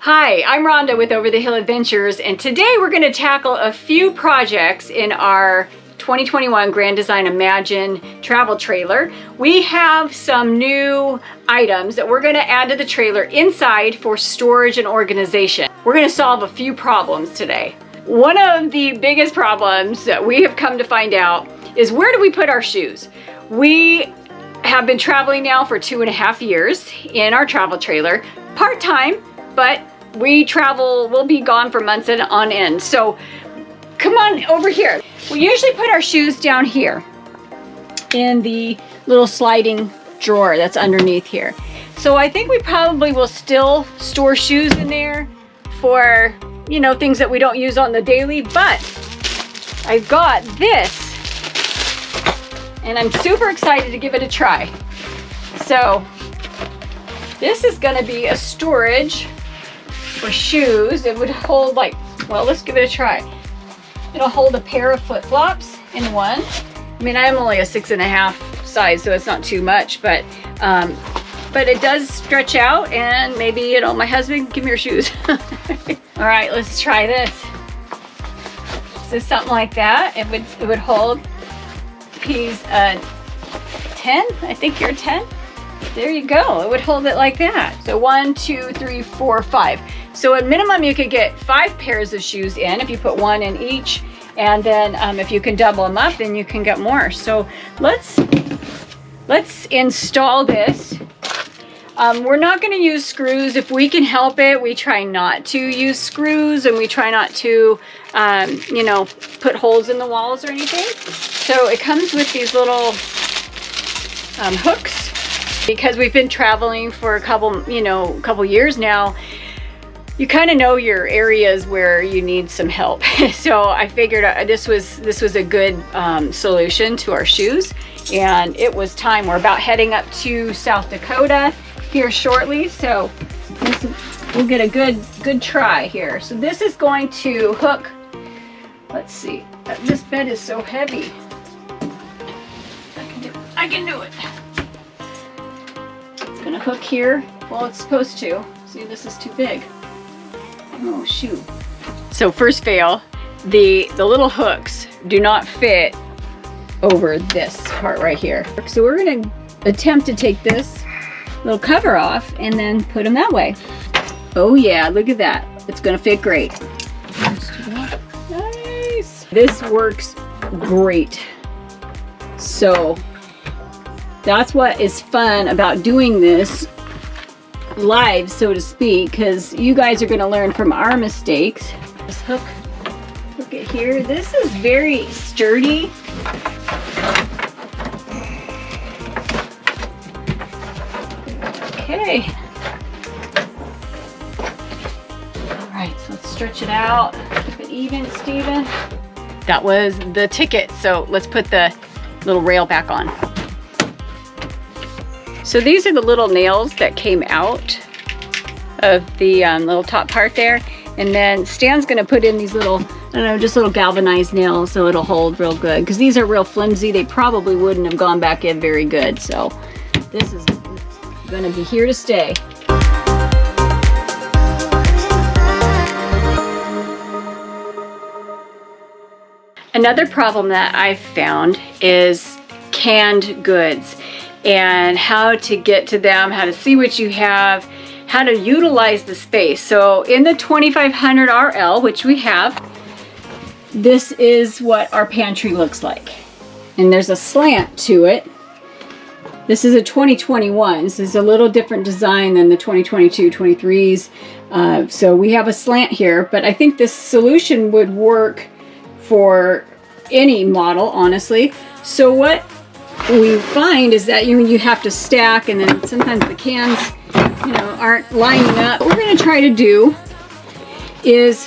Hi, I'm Rhonda with Over the Hill Adventures, and today we're going to tackle a few projects in our 2021 Grand Design Imagine travel trailer. We have some new items that we're going to add to the trailer inside for storage and organization. We're going to solve a few problems today. One of the biggest problems that we have come to find out is, where do we put our shoes? We have been traveling now for 2.5 years in our travel trailer, part-time, but we'll be gone for months on end. So come on over here. We usually put our shoes down here in the little sliding drawer that's underneath here. So I think we probably will still store shoes in there for, you know, things that we don't use on the daily, but I've got this and I'm super excited to give it a try. So this is gonna be a storage for shoes. It would hold, like, well, let's give it a try. It'll hold a pair of flip-flops in one. I mean, I'm only a 6.5 size, so it's not too much, but it does stretch out, and maybe, you know, my husband, give me your shoes. All right, let's try this. So something like that. It would hold these 10. I think you're 10. There you go. It would hold it like that. So 1, 2, 3, 4, 5. So at minimum, you could get 5 pairs of shoes in if you put one in each. And then if you can double them up, then you can get more. So let's install this. We're not going to use screws if we can help it. We try not to use screws, and we try not to, you know, put holes in the walls or anything. So it comes with these little hooks. Because we've been traveling for a couple years now, you kind of know your areas where you need some help. So I figured this was a good solution to our shoes, and it was time. We're about heading up to South Dakota here shortly, so we'll get a good try here. So this is going to hook. Let's see. This bed is so heavy. I can do it. Gonna hook here. Well, it's supposed to. See, this is too big. Oh shoot. So first fail, the little hooks do not fit over this part right here. So we're gonna attempt to take this little cover off and then put them that way. Oh yeah, look at that. It's gonna fit great. Nice. This works great. So that's what is fun about doing this live, so to speak, because you guys are going to learn from our mistakes. Just hook it here. This is very sturdy. Okay. All right, so let's stretch it out. Keep it even, Steven. That was the ticket, so let's put the little rail back on. So these are the little nails that came out of the little top part there. And then Stan's gonna put in these little, I don't know, just little galvanized nails so it'll hold real good. Because these are real flimsy. They probably wouldn't have gone back in very good. So this is gonna be here to stay. Another problem that I've found is canned goods, and how to get to them, how to see what you have, how to utilize the space. So in the 2500 RL, which we have, this is what our pantry looks like. And there's a slant to it. This is a 2021. This is a little different design than the 2022, 23s. So we have a slant here, but I think this solution would work for any model, honestly. So what we find is that you have to stack, and then sometimes the cans, you know, aren't lining up. What we're going to try to do is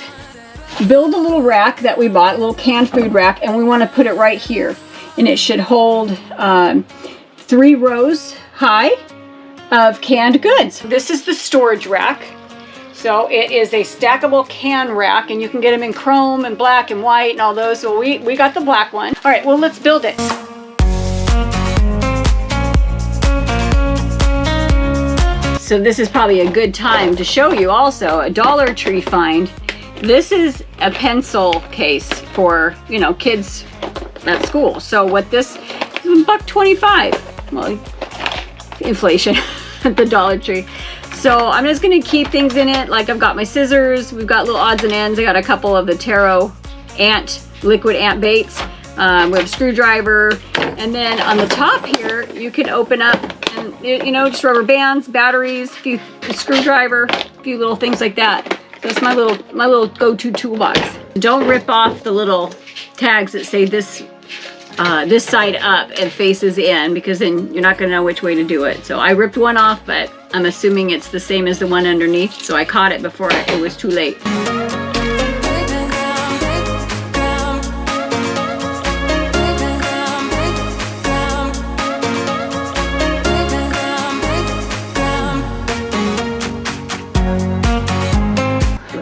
build a little rack that we bought, a little canned food rack, and we want to put it right here, and it should hold 3 rows high of canned goods. This is the storage rack. So it is a stackable can rack, and you can get them in chrome and black and white and all those. So we got the black one. All right, well, let's build it. So this is probably a good time to show you also a Dollar Tree find. This is a pencil case for, you know, kids at school. So what this is, $1.25. Well, inflation at the Dollar Tree. So I'm just gonna keep things in it. Like I've got my scissors, we've got little odds and ends. I got a couple of the Taro liquid ant baits. We have a screwdriver. And then on the top here, you can open up and, you know, just rubber bands, batteries, a screwdriver, a few little things like that. That's my little go-to toolbox. Don't rip off the little tags that say this side up and faces in, because then you're not gonna know which way to do it. So I ripped one off, but I'm assuming it's the same as the one underneath. So I caught it before it was too late.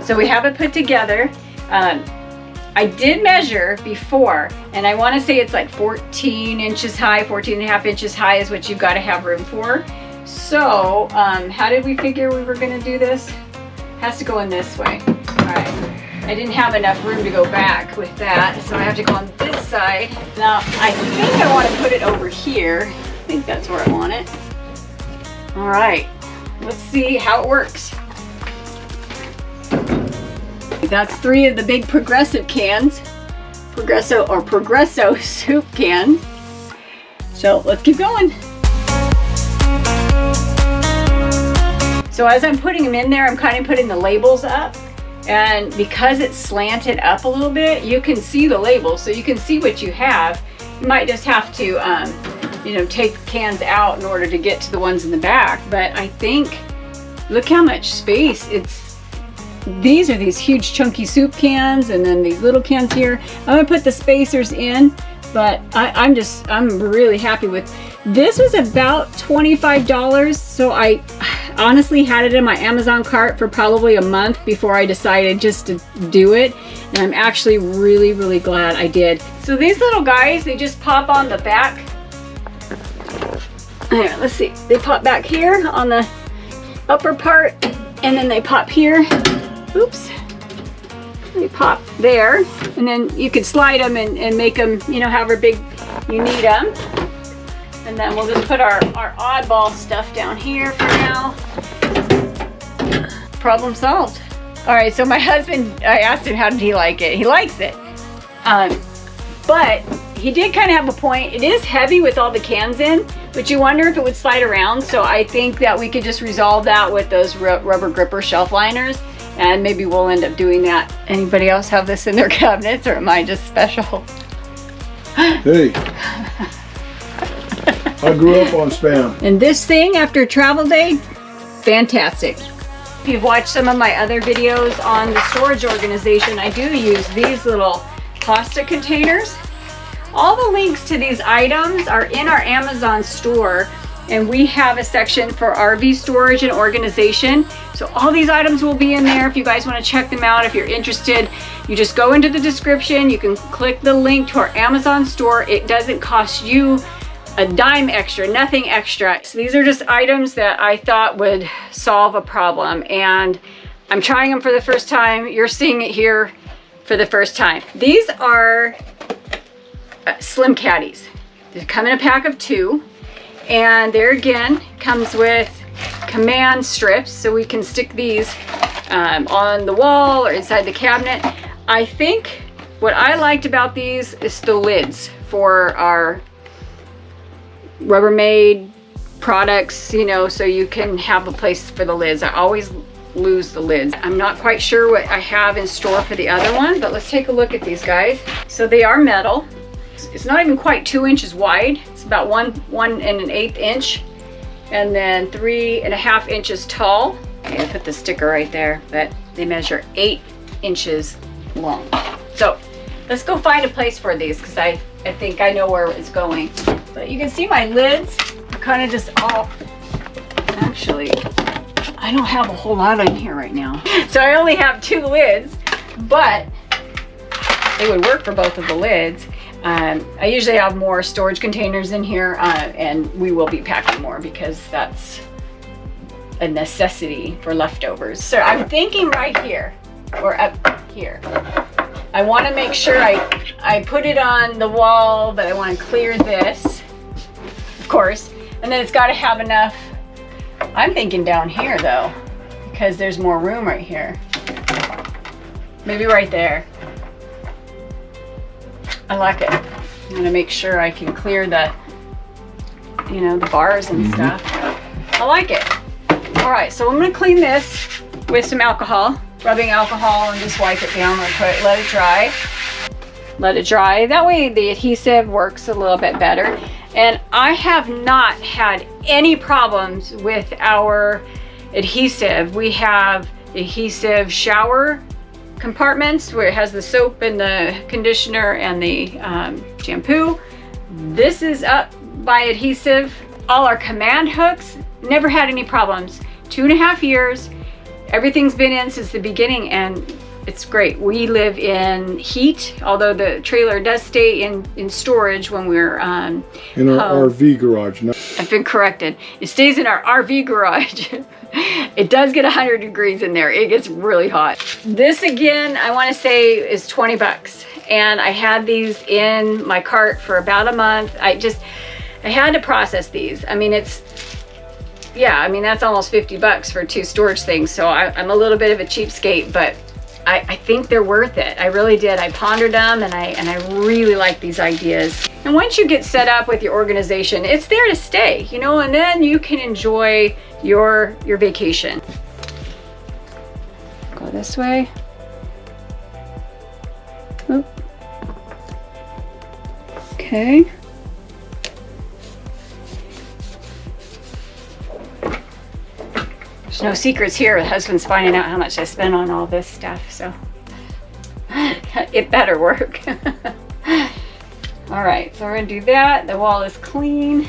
So we have it put together. I did measure before, and I want to say it's like 14 inches high, 14 and a half inches high is what you've got to have room for. So how did we figure we were going to do this? Has to go in this way. All right. I didn't have enough room to go back with that, so I have to go on this side. Now I think I want to put it over here. I think that's where I want it. All right, let's see how it works. That's 3 of the big Progresso cans. Progresso soup cans. So let's keep going. So as I'm putting them in there, I'm kind of putting the labels up. And because it's slanted up a little bit, you can see the labels. So you can see what you have. You might just have to, you know, take the cans out in order to get to the ones in the back. But I think, look how much space these are these huge chunky soup cans, and then these little cans here. I'm gonna put the spacers in, but I'm really happy with this. Was about $25, so I honestly had it in my Amazon cart for probably a month before I decided just to do it, and I'm actually really glad I did. So these little guys, they just pop on the back. Here, let's see, they pop back here on the upper part, and then they pop here. Oops, they pop there, and then you can slide them and make them, you know, however big you need them. And then we'll just put our oddball stuff down here for now. Problem solved. All right, so my husband, I asked him how did he like it. He likes it, but he did kind of have a point. It is heavy with all the cans in, but you wonder if it would slide around. So I think that we could just resolve that with those rubber gripper shelf liners. And maybe we'll end up doing that. Anybody else have this in their cabinets, or am I just special? Hey, I grew up on Spam. And this thing, after a travel day, fantastic. If you've watched some of my other videos on the storage organization, I do use these little plastic containers. All the links to these items are in our Amazon store. And we have a section for RV storage and organization. So all these items will be in there if you guys want to check them out. If you're interested, you just go into the description. You can click the link to our Amazon store. It doesn't cost you a dime extra, nothing extra. So these are just items that I thought would solve a problem. And I'm trying them for the first time. You're seeing it here for the first time. These are slim caddies. They come in a pack of 2. And there again comes with command strips, so we can stick these on the wall or inside the cabinet. I think what I liked about these is the lids for our Rubbermaid products, you know, so you can have a place for the lids. I always lose the lids. I'm not quite sure what I have in store for the other one, but let's take a look at these guys. So they are metal. It's not even quite 2 inches wide. It's about 1 1/8 inch, and then 3.5 inches tall. Okay, I put the sticker right there, but they measure 8 inches long. So let's go find a place for these, because I think I know where it's going. But you can see my lids are kind of just all, actually, I don't have a whole lot in here right now. So I only have 2 lids, but it would work for both of the lids. I usually have more storage containers in here, and we will be packing more because that's a necessity for leftovers. So I'm thinking right here or up here. I want to make sure I put it on the wall, but I want to clear this, of course, and then it's got to have enough. I'm thinking down here though, because there's more room right here. Maybe right there. I like it. I'm gonna make sure I can clear the, you know, the bars and stuff. I like it. All right, so I'm gonna clean this with some alcohol, rubbing alcohol, and just wipe it down real quick. Let it dry. Let it dry. That way the adhesive works a little bit better. And I have not had any problems with our adhesive. We have adhesive shower compartments where it has the soap and the conditioner and the shampoo. This is up by adhesive. All our command hooks, never had any problems. 2.5 years, everything's been in since the beginning, and it's great. We live in heat, although the trailer does stay in storage when we're in our RV garage. I've been corrected. It stays in our RV garage. It does get 100 degrees in there. It gets really hot. This again, I want to say is 20 bucks. And I had these in my cart for about a month. I had to process these. I mean, that's almost 50 bucks for 2 storage things. So I'm a little bit of a cheapskate, but I think they're worth it. I really did. I pondered them, and I really like these ideas. And once you get set up with your organization, it's there to stay, you know, and then you can enjoy your vacation. Go this way. Oop. Okay. There's no secrets here. The husband's finding out how much I spent on all this stuff, so it better work. All right, so we're gonna do that. The wall is clean.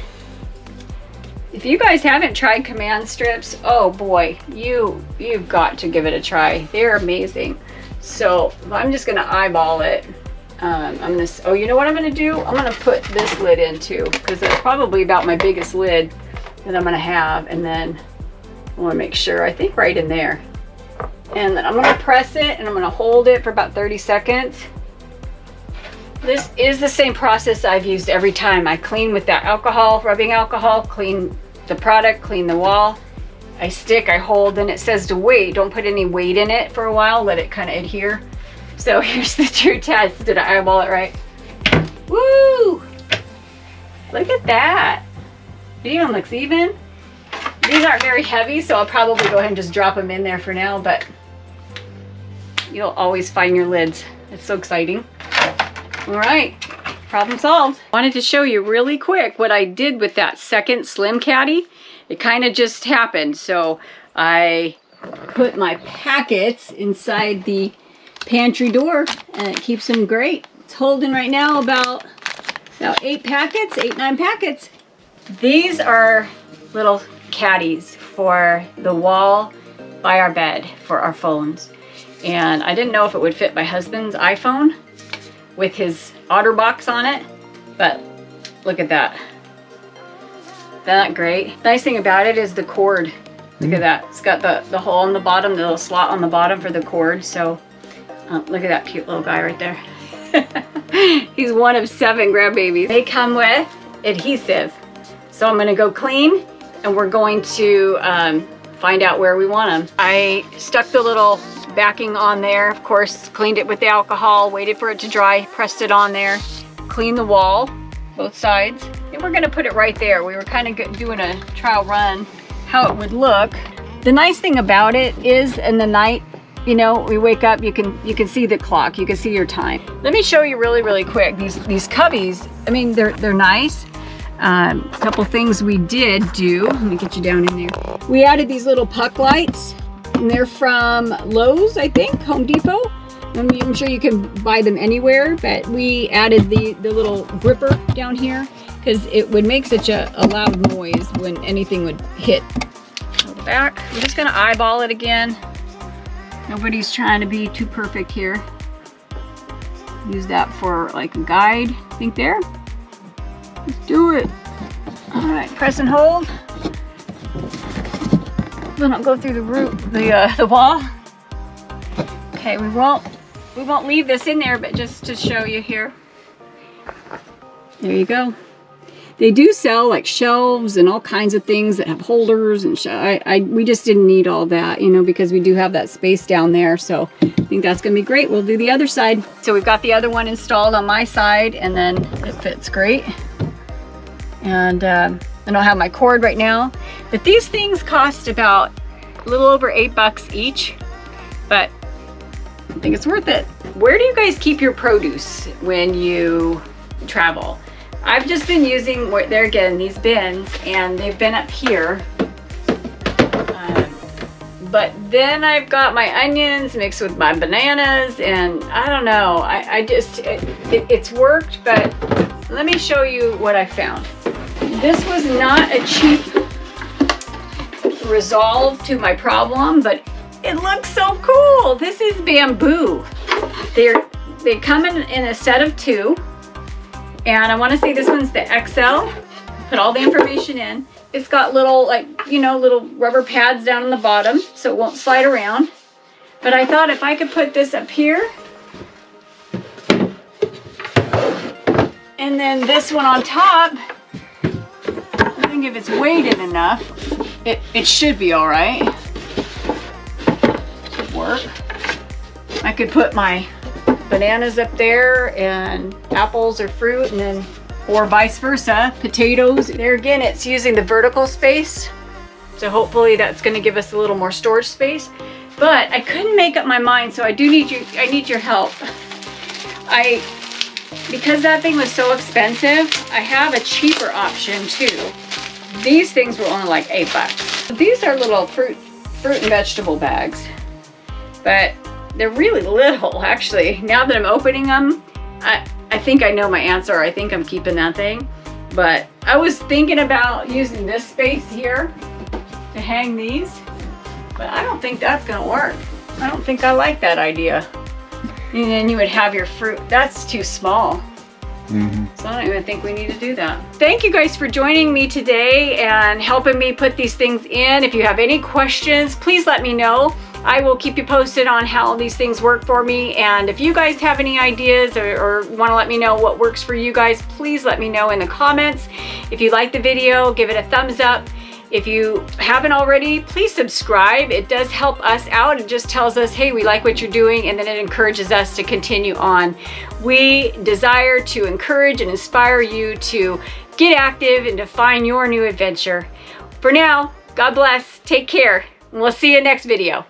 If you guys haven't tried command strips, oh boy, you've got to give it a try. They're amazing. So I'm just gonna eyeball it. You know what I'm gonna do? I'm gonna put this lid in too, because it's probably about my biggest lid that I'm gonna have, and then I want to make sure, I think right in there. And then I'm going to press it, and I'm going to hold it for about 30 seconds. This is the same process I've used every time. I clean with that alcohol, rubbing alcohol, clean the product, clean the wall. I stick, I hold, and it says to wait. Don't put any weight in it for a while. Let it kind of adhere. So here's the true test. Did I eyeball it right? Woo! Look at that. It even looks even. These aren't very heavy, so I'll probably go ahead and just drop them in there for now, but you'll always find your lids. It's so exciting. All right, problem solved. Wanted to show you really quick what I did with that second slim caddy. It kind of just happened. So I put my packets inside the pantry door, and it keeps them great. It's holding right now about 8 packets, 9 packets. These are little caddies for the wall by our bed for our phones, and I didn't know if it would fit my husband's iPhone with his OtterBox on it, but look at that. Isn't that great? Nice thing about it is the cord. Look at that. It's got the hole on the bottom, the little slot on the bottom for the cord. So look at that cute little guy right there. He's one of 7 grandbabies. They come with adhesive. So I'm gonna go clean, and we're going to find out where we want them. I stuck the little backing on there, of course, cleaned it with the alcohol, waited for it to dry, pressed it on there, cleaned the wall, both sides, and we're gonna put it right there. We were kind of doing a trial run, how it would look. The nice thing about it is in the night, you know, we wake up, you can see the clock, you can see your time. Let me show you really quick. These cubbies, I mean, they're nice. A couple things we did do. Let me get you down in there. We added these little puck lights, and they're from Lowe's, I think, Home Depot. I'm sure you can buy them anywhere, but we added the little gripper down here because it would make such a loud noise when anything would hit. Go back. I'm just gonna eyeball it again. Nobody's trying to be too perfect here. Use that for like a guide, I think there. Let's do it. All right, press and hold. Hopefully not go through the roof, the wall. Okay, we won't leave this in there, but just to show you here. There you go. They do sell like shelves and all kinds of things that have holders and we just didn't need all that, you know, because we do have that space down there. So I think that's gonna be great. We'll do the other side. So we've got the other one installed on my side, and then it fits great. And I don't have my cord right now, but these things cost about a little over $8 each, but I think it's worth it. Where do you guys keep your produce when you travel? I've just been using, there again, these bins, and they've been up here. But then I've got my onions mixed with my bananas, and I don't know, it's worked, but let me show you what I found. This was not a cheap resolve to my problem, but it looks so cool. This is bamboo. They come in a set of 2. And I want to say this one's the XL. Put all the information in. It's got little, like, you know, little rubber pads down on the bottom so it won't slide around. But I thought if I could put this up here, and then this one on top, I think if it's weighted enough, it should be all right. Should work. I could put my bananas up there and apples or fruit, and then, or vice versa, potatoes. There again, it's using the vertical space, so hopefully that's going to give us a little more storage space. But I couldn't make up my mind, so I need your help. Because that thing was so expensive, I have a cheaper option too. These things were only like $8. These are little fruit and vegetable bags, but they're really little, actually. Now that I'm opening them, I think I know my answer. I think I'm keeping that thing. But I was thinking about using this space here to hang these, but I don't think that's gonna work. I don't think I like that idea. And then you would have your fruit. That's too small. So I don't even think we need to do that. Thank you guys for joining me today and helping me put these things in. If you have any questions, please let me know. I will keep you posted on how these things work for me. And if you guys have any ideas or want to let me know what works for you guys, please let me know in the comments. If you like the video, give it a thumbs up. If you haven't already, please subscribe. It does help us out. It just tells us, hey, we like what you're doing, and then it encourages us to continue on. We desire to encourage and inspire you to get active and to find your new adventure. For now, God bless, take care, and we'll see you next video.